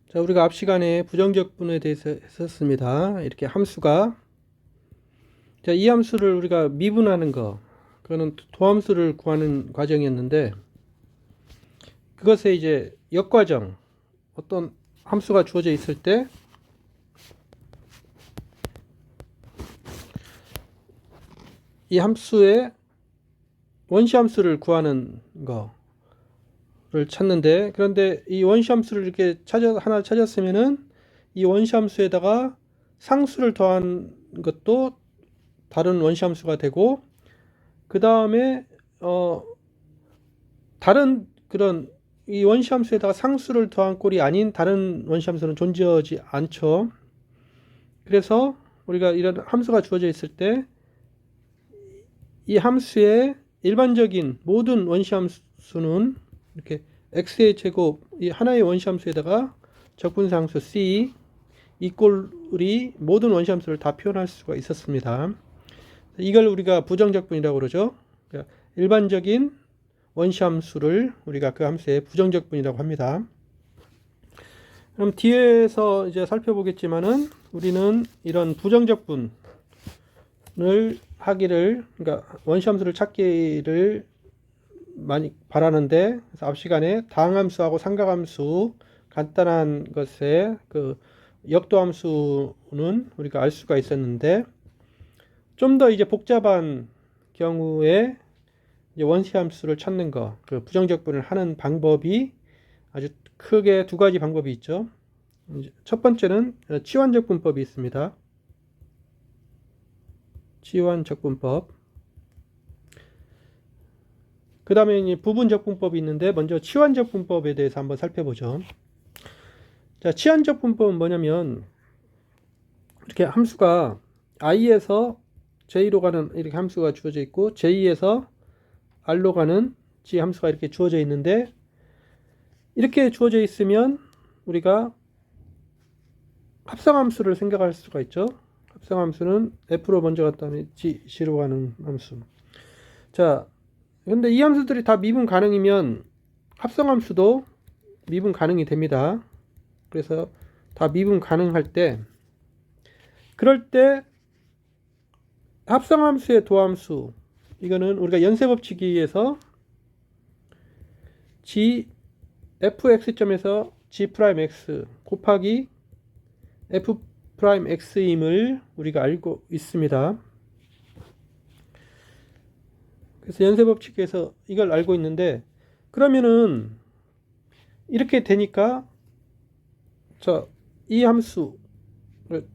자, 우리가 앞 시간에 부정적분에 대해서 했었습니다. 이렇게 함수가, 자, 이 함수를 우리가 미분하는 거, 그거는 도함수를 구하는 과정이었는데, 그것에 이제 역과정, 어떤 함수가 주어져 있을 때, 이 함수의 원시함수를 구하는 거를 찾는데, 그런데 이 원시함수를 이렇게 하나 찾았으면은, 이 원시함수에다가 상수를 더한 것도 다른 원시함수가 되고, 그 다음에 다른 그런 이 원시함수에다가 상수를 더한 꼴이 아닌 다른 원시함수는 존재하지 않죠. 그래서 우리가 이런 함수가 주어져 있을 때 이 함수의 일반적인 모든 원시함수는 이렇게 x의 제곱, 이 하나의 원시함수에다가 적분상수 c 이 꼴이 모든 원시함수를 다 표현할 수가 있었습니다. 이걸 우리가 부정적분이라고 그러죠. 그러니까 일반적인 원시함수를 우리가 그 함수의 부정적분이라고 합니다. 그럼 뒤에서 이제 살펴보겠지만은 우리는 이런 부정적분을 하기를, 그러니까 원시함수를 찾기를 많이 바라는데, 그래서 앞 시간에 다항함수하고 삼각함수 간단한 것에 그 역도함수는 우리가 알 수가 있었는데, 좀 더 이제 복잡한 경우에 이제 원시함수를 찾는 거, 그 부정적분을 하는 방법이 아주 크게 두 가지 방법이 있죠. 첫 번째는 치환적분법이 있습니다. 치환적분법. 그 다음에 이제 부분적분법이 있는데, 먼저 치환적분법에 대해서 한번 살펴보죠. 자, 치환적분법은 뭐냐면, 이렇게 함수가 i에서 j로 가는 이렇게 함수가 주어져 있고, j에서 r로 가는 g 함수가 이렇게 주어져 있는데, 이렇게 주어져 있으면 우리가 합성함수를 생각할 수가 있죠. 합성함수는 f로 먼저 갔다 다음에 g로 가는 함수. 자, 근데 이 함수들이 다 미분 가능이면 합성함수도 미분 가능이 됩니다. 그래서 다 미분 가능할 때, 그럴 때 합성함수의 도함수, 이거는 우리가 연쇄법칙에 의해서 g fx점에서 g'x 곱하기 f'x임을 우리가 알고 있습니다. 그래서 연쇄법칙에서 이걸 알고 있는데, 그러면은 이렇게 되니까 자, 이 함수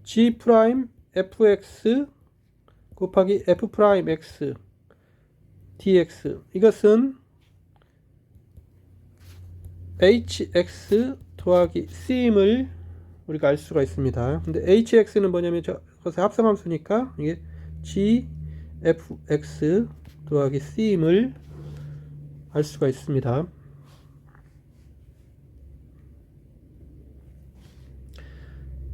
g'fx 곱하기 f'x dx, 이것은 hx 더하기 c임을 우리가 알 수가 있습니다. 근데 hx는 뭐냐면 저것의 합성함수니까 이게 gfx 더하기 c임을 알 수가 있습니다.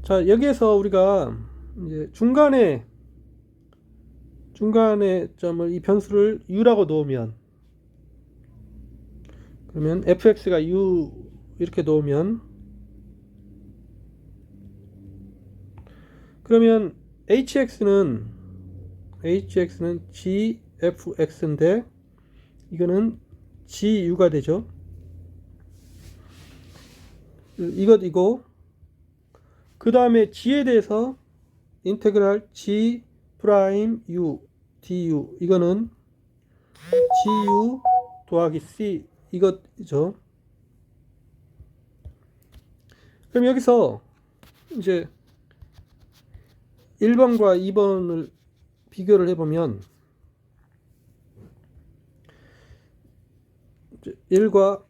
자, 여기에서 우리가 이제 중간에 점을, 이 변수를 u라고 놓으면, 그러면 fx가 u 이렇게 놓으면, 그러면 hx는 gfx인데 이거는 gu가 되죠. 이것이고, 그 다음에 g에 대해서 인테그랄 g 프라임 u du, 이거는 gu 더하기 c 이것이죠. 그럼 여기서 이제 1번과 2번을 비교를 해보면 1과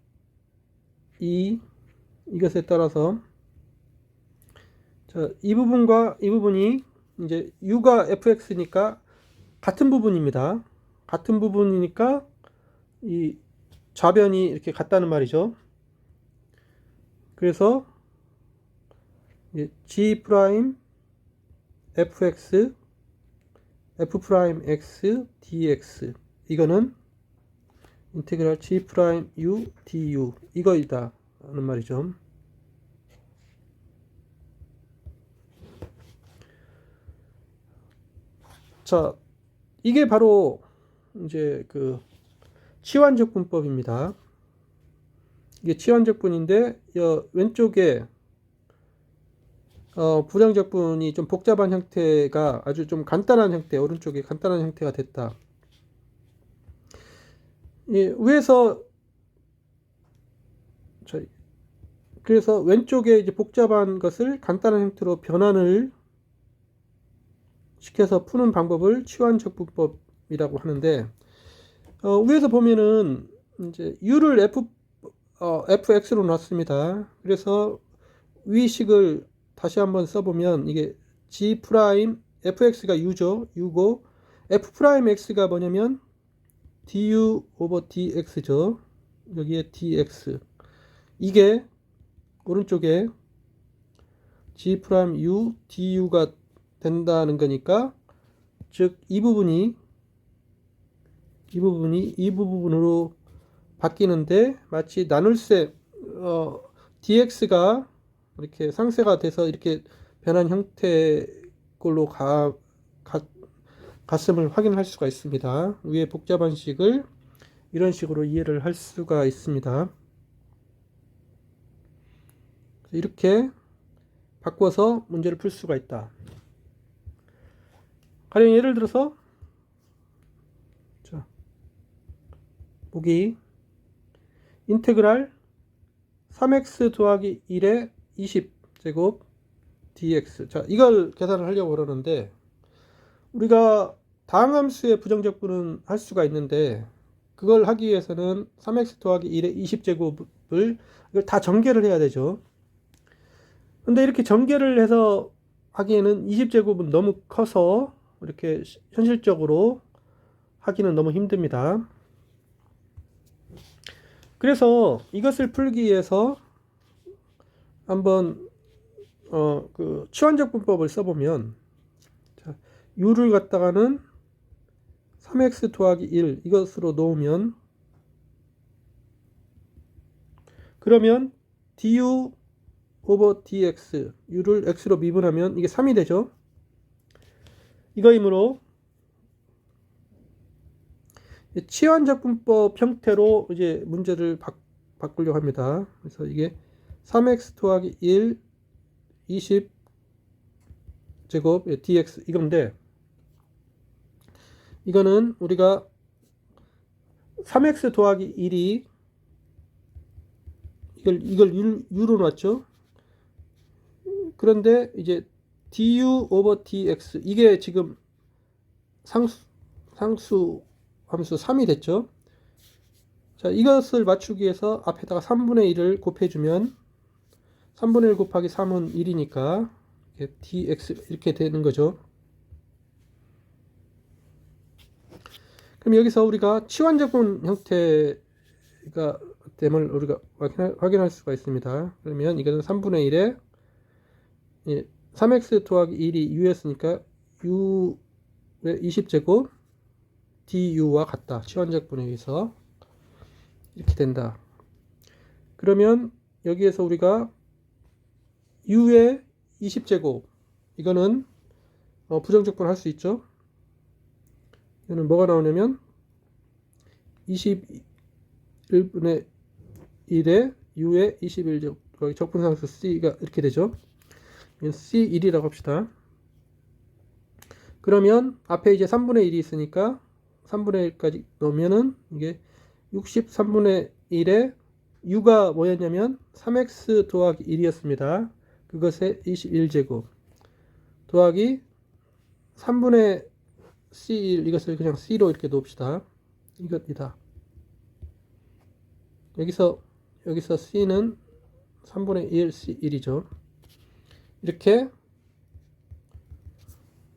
2 이것에 따라서, 자, 이 부분과 이 부분이 이제 u가 fx니까 같은 부분입니다. 같은 부분이니까 이 좌변이 이렇게 같다는 말이죠. 그래서 g 프라임 fx f 프라임 x dx, 이거는 인테그랄 g 프라임 u du 이거이다 하는 말이죠. 자, 이게 바로 이제 그 치환적분법입니다. 이게 치환적분인데 왼쪽에 부정적분이 좀 복잡한 형태가 아주 좀 간단한 형태, 오른쪽에 간단한 형태가 됐다. 위에서 그래서 왼쪽에 이제 복잡한 것을 간단한 형태로 변환을 시켜서 푸는 방법을 치환적분법이라고 하는데, 위에서 보면은 이제 u를 fx로 놨습니다. 그래서 위식을 다시 한번 써보면 이게 g 프라임 fx가 u죠. u고 f 프라임 x가 뭐냐면 du 오버 dx죠. 여기에 dx. 이게 오른쪽에 g 프라임 u du가 된다는 거니까, 즉 이 부분이 이 부분으로 바뀌는데, 마치 나눗셈 dx가 이렇게 상쇄가 돼서 이렇게 변한 형태 걸로 갔음을 확인할 수가 있습니다. 위에 복잡한 식을 이런 식으로 이해를 할 수가 있습니다. 이렇게 바꿔서 문제를 풀 수가 있다. 가령 예를 들어서 보기 인테그랄 3x 더하기 1의 20제곱 dx. 자, 이걸 계산을 하려고 그러는데, 우리가 다항함수의 부정적분은 할 수가 있는데, 그걸 하기 위해서는 3x 더하기 1의 20제곱을 이걸 다 전개를 해야 되죠. 근데 이렇게 전개를 해서 하기에는 20제곱은 너무 커서 이렇게 현실적으로 하기는 너무 힘듭니다. 그래서 이것을 풀기 위해서 한번 그 치환적분법을 써보면, 자, u를 갖다가는 3x 더하기 1 이것으로 놓으면, 그러면 du 오버 dx, u를 x로 미분하면 이게 3이 되죠. 이거이므로 치환적분법 형태로 이제 문제를 바꾸려고 합니다. 그래서 이게 3x 더하기 1 20제곱 dx 이건데, 이거는 우리가 3x 더하기 1이 이걸 u로 놨죠. 그런데 이제 du 오버 dx 이게 지금 상수 함수 3이 됐죠. 자, 이것을 맞추기 위해서 앞에다가 3분의 1을 곱해주면 3분의 1 곱하기 3은 1이니까 dx 이렇게 되는 거죠. 그럼 여기서 우리가 치환적분 형태가 됨을 우리가 확인할 수가 있습니다. 그러면 이거는 3분의 1에 3x 더하기 1이 u였으니까 u의 20제곱 du와 같다. 치환적분에 의해서 이렇게 된다. 그러면 여기에서 우리가 u의 20제곱 이거는 부정적분 할 수 있죠. 이거는 뭐가 나오냐면 21분의 1에 u의 21제곱 적분상수 c가 이렇게 되죠. C1이라고 합시다. 그러면 앞에 이제 3분의 1이 있으니까 3분의 1까지 넣으면은 이게 63분의 1에 u가 뭐였냐면 3x 더하기 1이었습니다. 그것의 21제곱 더하기 3분의 C1 이것을 그냥 C로 이렇게 놓읍시다. 이겁니다. 여기서 C는 3분의 1 C1이죠. 이렇게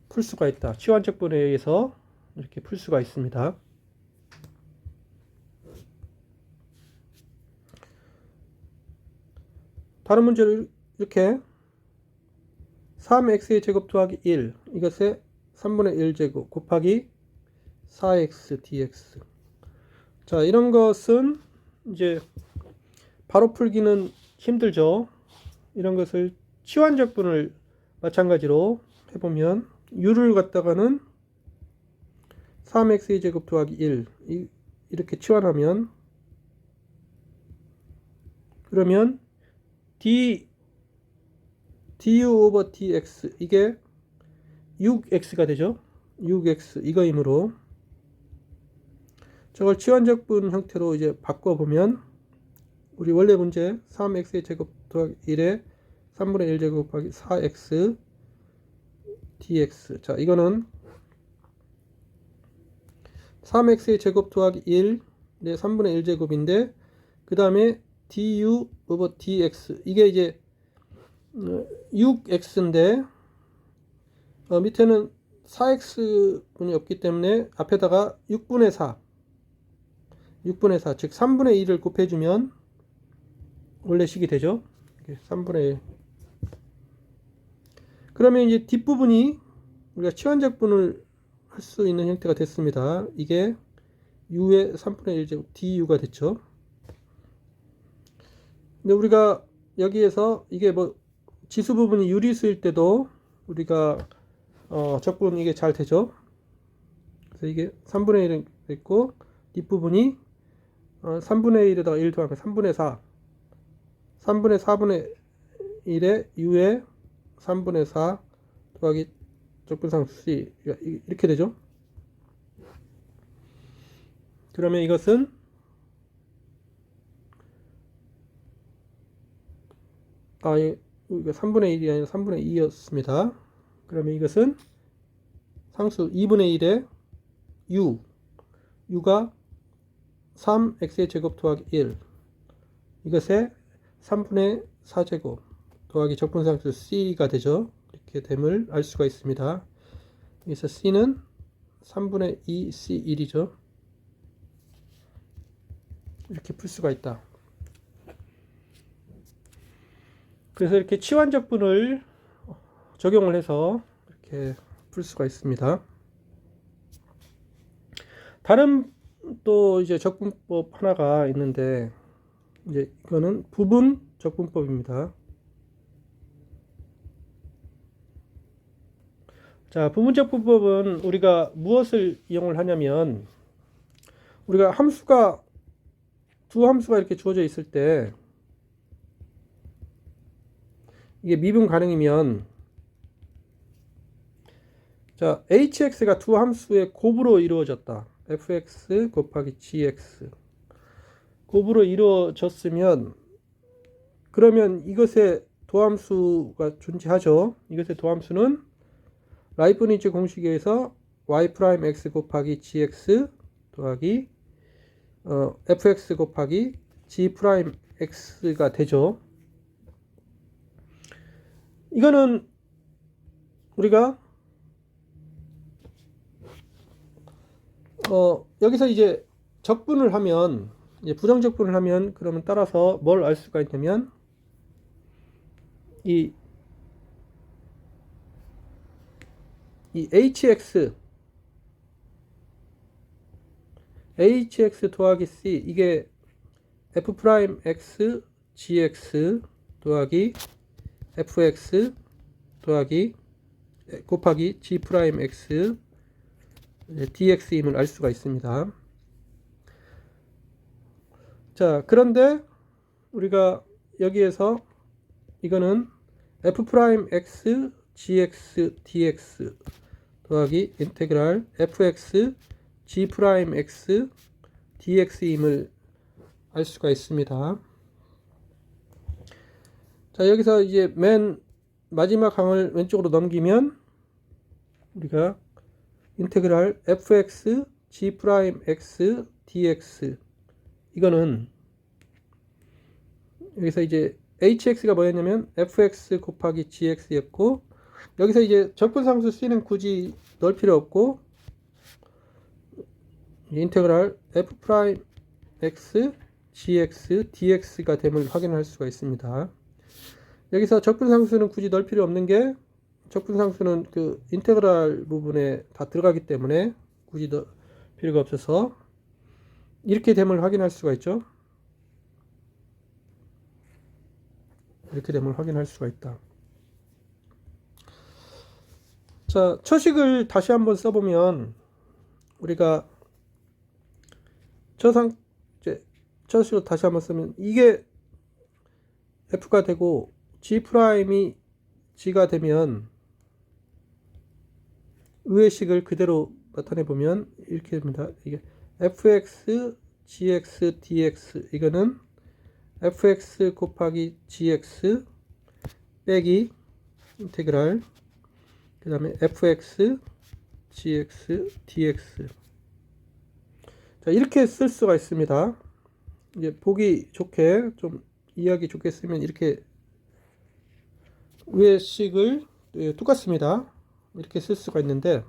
풀 수가 있다. 치환적분에 의해서 이렇게 풀 수가 있습니다. 다른 문제를 이렇게 3x의 제곱 더하기 1 이것의 3분의 1제곱 곱하기 4x dx. 자, 이런 것은 이제 바로 풀기는 힘들죠. 이런 것을 치환적분을 마찬가지로 해보면 u를 갖다가는 3x의 제곱 더하기 1 이렇게 치환하면, 그러면 du 오버 dx 이게 6x가 되죠. 6x 이거이므로 저걸 치환적분 형태로 이제 바꿔보면, 우리 원래 문제 3x의 제곱 더하기 1에 3분의 1 제곱 곱하기 4x dx. 자, 이거는 3x의 제곱 더하기 1, 네, 3분의 1 제곱인데, 그 다음에 du 오버 dx 이게 이제 6x인데 밑에는 4x분이 없기 때문에 앞에다가 6분의 4 즉 3분의 1을 곱해주면 원래 식이 되죠. 3분의 1. 그러면 이제 뒷부분이 우리가 치환적분을 할 수 있는 형태가 됐습니다. 이게 u의 3분의 1 제곱 du가 됐죠. 근데 우리가 여기에서 이게 뭐 지수 부분이 유리수일 때도 우리가 적분 이게 잘 되죠. 그래서 이게 3분의 1이 됐고, 뒷부분이 3분의 1에다가 1 더하면 3분의 4 3분의 4분의 1에 u의 3분의 4 더하기 적분상수 c 이렇게 되죠. 그러면 이것은 이거 3분의 1이 아니라 3분의 2였습니다. 그러면 이것은 상수 2분의 1에 u가 3x의 제곱 더하기 1 이것에 3분의 4제곱 더하기 적분상수 c가 되죠. 이렇게 됨을 알 수가 있습니다. 여기서 c는 3분의 2 c1이죠. 이렇게 풀 수가 있다. 그래서 이렇게 치환적분을 적용을 해서 이렇게 풀 수가 있습니다. 다른 또 이제 적분법 하나가 있는데, 이제 이거는 부분 적분법입니다. 자, 부분 적분법은 우리가 무엇을 이용을 하냐면, 우리가 두 함수가 이렇게 주어져 있을 때 이게 미분 가능이면, 자, hx가 두 함수의 곱으로 이루어졌다. fx 곱하기 gx 곱으로 이루어졌으면, 그러면 이것의 도함수가 존재하죠. 이것의 도함수는 라이프니츠 공식에 의해서 y'(x) 곱하기 gx 더하기 fx 곱하기 g'x가 되죠. 이거는 우리가 여기서 이제 적분을 하면, 이제 부정적분을 하면, 그러면 따라서 뭘 알 수가 있냐면, 이 hx 더하기 c 이게 f'x gx 더하기 fx 더하기 곱하기 g'x dx임을 알 수가 있습니다. 자, 그런데 우리가 여기에서 이거는 f'x gx dx 더하기 인테그랄 fx g'x dx임을 알 수가 있습니다. 자, 여기서 이제 맨 마지막 항을 왼쪽으로 넘기면 우리가 인테그랄 fx g'x dx 이거는 여기서 이제 hx가 뭐였냐면 fx 곱하기 gx였고, 여기서 이제 적분상수 c는 굳이 넣을 필요 없고 인테그랄 f'x gx dx가 됨을 확인할 수가 있습니다. 여기서 적분상수는 굳이 넣을 필요 없는 게, 적분상수는 그 인테그랄 부분에 다 들어가기 때문에 굳이 넣을 필요가 없어서 이렇게 됨을 확인할 수가 있죠. 이렇게 됨을 확인할 수가 있다. 자, 처식을 다시 한번 써보면 우리가 이제 저식으로 다시 한번 쓰면 이게 f가 되고 g 프라임이 g가 되면 의외식을 그대로 나타내 보면 이렇게 됩니다. 이게 fx gx dx 이거는 fx 곱하기 gx 빼기 인테그랄 그 다음에 fx gx dx. 자, 이렇게 쓸 수가 있습니다. 이제 보기 좋게 좀 이해하기 좋게 쓰면 이렇게 위의식을 똑같습니다. 이렇게 쓸 수가 있는데,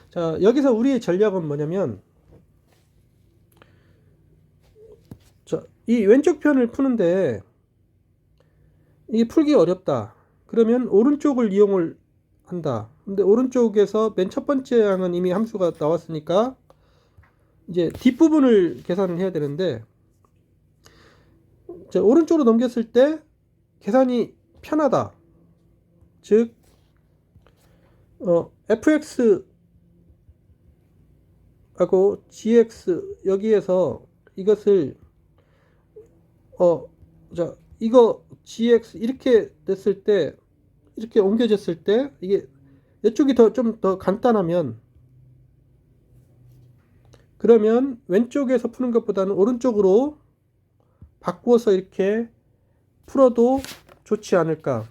자, 여기서 우리의 전략은 뭐냐면, 자, 이 왼쪽 편을 푸는데 이게 풀기 어렵다. 그러면 오른쪽을 이용을 한다. 근데 오른쪽에서 맨 첫 번째 항은 이미 함수가 나왔으니까 이제 뒷부분을 계산을 해야 되는데, 자, 오른쪽으로 넘겼을 때 계산이 편하다. 즉 fx 하고 gx 여기에서 이것을 자, 이거 gx 이렇게 됐을 때 이렇게 옮겨졌을 때 이게 이쪽이 좀 더 간단하면, 그러면 왼쪽에서 푸는 것보다는 오른쪽으로 바꾸어서 이렇게 풀어도 좋지 않을까.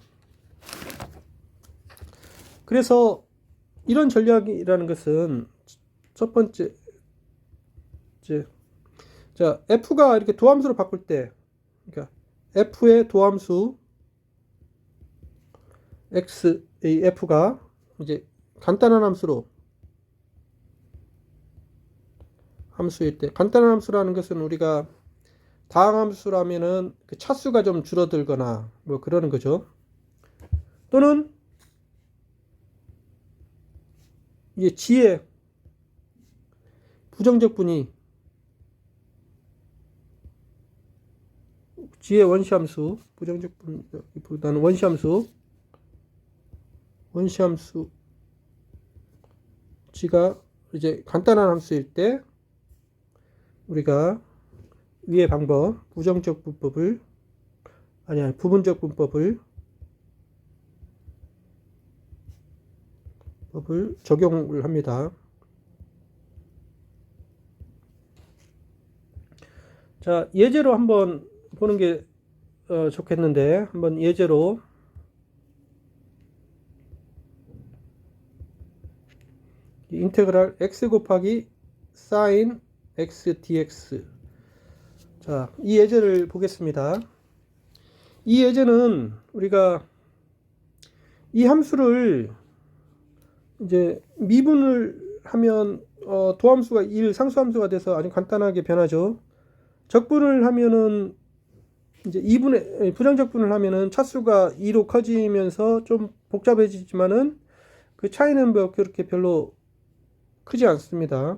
그래서 이런 전략이라는 것은 첫 번째, 자, f가 이렇게 도함수로 바꿀 때, 그러니까 f의 도함수 x, 이 f가 이제 간단한 함수일 때, 간단한 함수라는 것은 우리가 다항함수라면은 그 차수가 좀 줄어들거나 뭐 그러는 거죠. 또는 이제 g의 부정적 분위, g의 원시함수, 부정적 분위보다는 원시함수 g가 이제 간단한 함수일 때 우리가 위의 방법, 부정적 분법을 부분적 분법을 적용을 합니다. 자, 예제로 한번 보는 게 좋겠는데, 한번 예제로 인테그랄 x 곱하기 sin x dx. 자, 이 예제를 보겠습니다. 이 예제는 우리가 이 함수를 이제 미분을 하면 도함수가 1, 상수함수가 돼서 아주 간단하게 변하죠. 적분을 하면은 이제 부정적분을 하면은 차수가 2로 커지면서 좀 복잡해지지만은 그 차이는 뭐 그렇게 별로 크지 않습니다.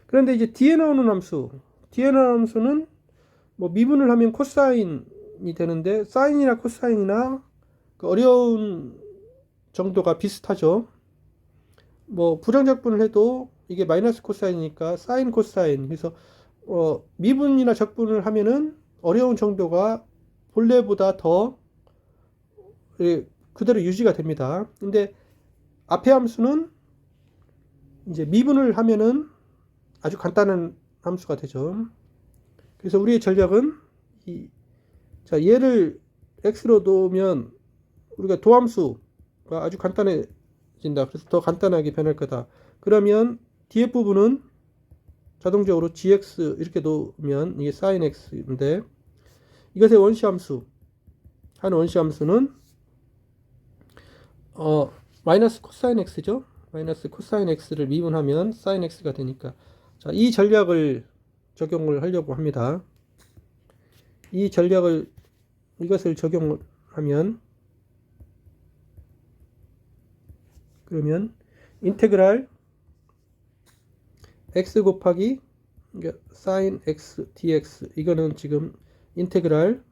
그런데 이제 뒤에 나오는 함수는 뭐 미분을 하면 코사인이 되는데, 사인이나 코사인이나 그 어려운 정도가 비슷하죠. 뭐 부정적분을 해도 이게 마이너스 코사인이니까 사인 코사인. 그래서 미분이나 적분을 하면은 어려운 정도가 본래보다 더 그대로 유지가 됩니다. 근데 앞에 함수는 이제 미분을 하면은 아주 간단한 함수가 되죠. 그래서 우리의 전략은 자, 얘를 x로 놓으면 우리가 도함수가 아주 간단해진다. 그래서 더 간단하게 변할 거다. 그러면 뒤에 부분은 자동적으로 gx 이렇게 놓으면 이게 sin x인데, 이것의 원시함수는 마이너스 코사인 x죠. 마이너스 코사인 x를 미분하면 sin x가 되니까, 자, 이 전략을 적용을 하려고 합니다. 이것을 적용을 하면, 그러면 인테그랄 x 곱하기 sin x dx, 이거는 지금 인테그랄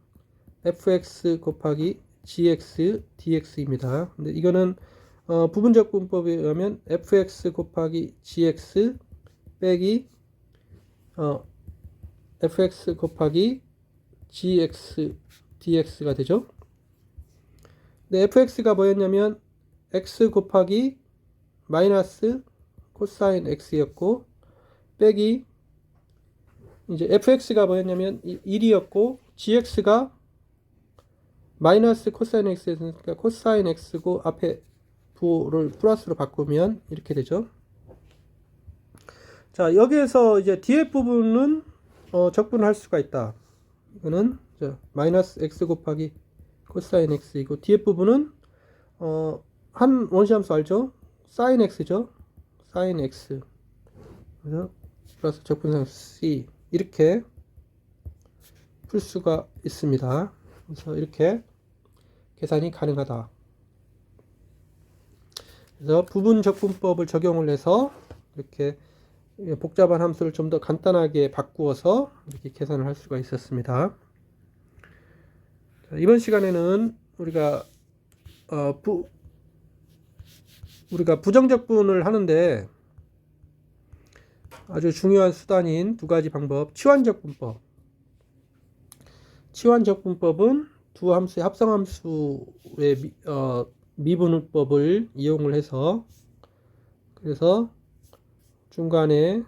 fx 곱하기 gx dx입니다. 근데 이거는 부분적분법에 의하면 fx 곱하기 gx 빼기 fx 곱하기 gx dx가 되죠. 근데 fx가 뭐였냐면 x 곱하기 마이너스 코사인 x였고 빼기 이제 fx가 뭐였냐면 1이었고 gx가 마이너스 코사인 x였으니까 코사인 x고 앞에 부를 플러스로 바꾸면 이렇게 되죠. 자, 여기에서 이제 뒤에 부분은 적분할 수가 있다. 이거는 마이너스 x 곱하기 코사인 x이고 뒤에 부분은 한 원시함수 알죠? 사인 x죠. 사인 x 그래서 플러스 적분상수 c 이렇게 풀 수가 있습니다. 그래서 이렇게 계산이 가능하다. 그래서 부분적분법을 적용을 해서 이렇게 복잡한 함수를 좀 더 간단하게 바꾸어서 이렇게 계산을 할 수가 있었습니다. 자, 이번 시간에는 우리가 부정적분을 하는데 아주 중요한 수단인 두 가지 방법, 치환적분법. 치환적분법은 두 함수의 합성함수의 미분법을 이용을 해서 그래서 중간에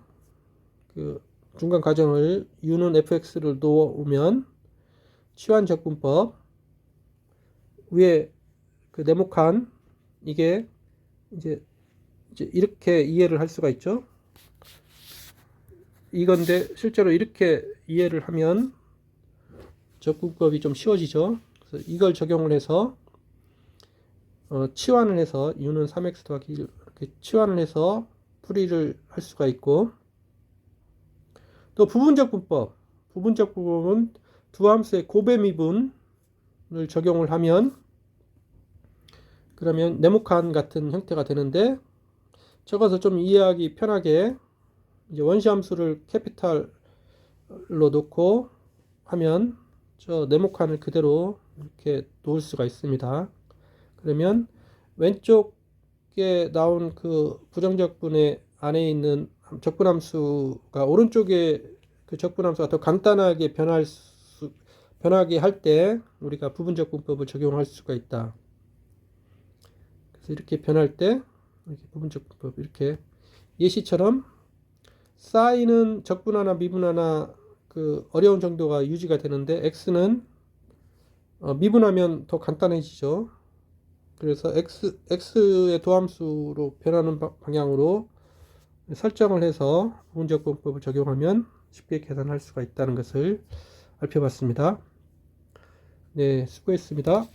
그 중간 가정을 u는 fx를 놓으면 치환적분법 위에 그 네모칸 이게 이제 이렇게 이해를 할 수가 있죠. 이건데 실제로 이렇게 이해를 하면 적분법이 좀 쉬워지죠. 그래서 이걸 적용을 해서 치환을 해서 u는 3x 더하기 1 이렇게 치환을 해서 풀이를 할 수가 있고 또 부분적분법은 두 함수의 곱배미분을 적용을 하면 그러면 네모칸 같은 형태가 되는데 적어서 좀 이해하기 편하게 이제 원시함수를 캐피탈로 놓고 하면 저 네모칸을 그대로 이렇게 놓을 수가 있습니다. 그러면 왼쪽에 나온 그 부정적분의 안에 있는 적분함수가 오른쪽에 그 적분함수가 더 간단하게 변하게 할 때 우리가 부분적분법을 적용할 수가 있다. 그래서 이렇게 변할 때 이렇게 부분적분법 이렇게 예시처럼 사인은 적분 하나 미분 하나 그 어려운 정도가 유지가 되는데 x는 미분하면 더 간단해지죠. 그래서 x의 도함수로 변하는 방향으로 설정을 해서 부분적분법을 적용하면 쉽게 계산할 수가 있다는 것을 알펴봤습니다. 네, 수고했습니다.